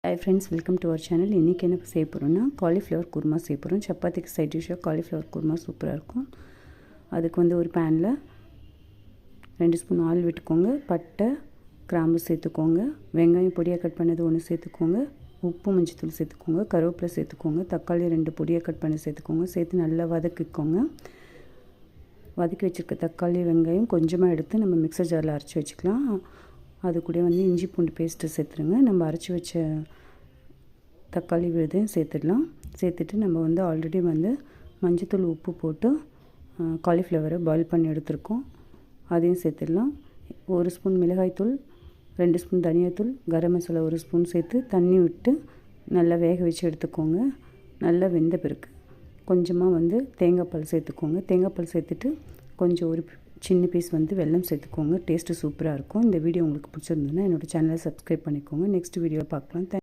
Hi friends, welcome to our channel. இன்றைக்கி என்ன செய்ய போகிறோம்னா காலிஃப்ளவர் குருமா செய்ய போகிறோம். சப்பாத்திக்கு சைட் டிஷ்ஷாக காலிஃப்ளவர் குருமா சூப்பராக இருக்கும். அதுக்கு ஒரு பேனில் 2 ஸ்பூன் ஆயில் விட்டுக்கோங்க. பட்டை கிராம்பு சேர்த்துக்கோங்க. வெங்காயம் பொடியாக கட் பண்ணது 1 சேர்த்துக்கோங்க. உப்பு மஞ்சத்தூள் சேர்த்துக்கோங்க. கருவேப்பிலை சேர்த்துக்கோங்க. தக்காளி 2 பொடியாக கட் பண்ணி சேர்த்துக்கோங்க. சேர்த்து நல்லா வதக்கிக்கோங்க. வதக்கி வச்சுருக்க தக்காளி வெங்காயம் கொஞ்சமாக எடுத்து நம்ம மிக்சர் ஜாரில் அரைச்சி வச்சுக்கலாம். அது கூட இஞ்சி பூண்டு பேஸ்ட்டு சேர்த்துருங்க. நம்ம அரைச்சி வச்ச தக்காளி விழுதையும் சேர்த்துடலாம். சேர்த்துட்டு நம்ம ஆல்ரெடி மஞ்சத்தூள் உப்பு போட்டு காலிஃப்ளவரை பாயில் பண்ணி எடுத்துருக்கோம். அதையும் சேர்த்துடலாம். 1 ஸ்பூன் மிளகாய்த்தூள், 2 ஸ்பூன் தனியாத்தூள், கரம் மசாலா 1 ஸ்பூன் சேர்த்து தண்ணி விட்டு நல்லா வேக வச்சு எடுத்துக்கோங்க. நல்லா வெந்த பிறகு கொஞ்சமாக தேங்காய் பால் சேர்த்துக்கோங்க. தேங்காய் பால் சேர்த்துட்டு கொஞ்சம் ஒரு சின்ன பீஸ் வெல்லம் சேர்த்துக்கோங்க. டேஸ்ட்டு சூப்பராக இருக்கும். இந்த வீடியோ உங்களுக்கு பிடிச்சிருந்ததுன்னா என்னோடய சேனலை சப்ஸ்கிரைப் பண்ணிக்கோங்க. நெக்ஸ்ட் வீடியோ பார்க்கலாம்.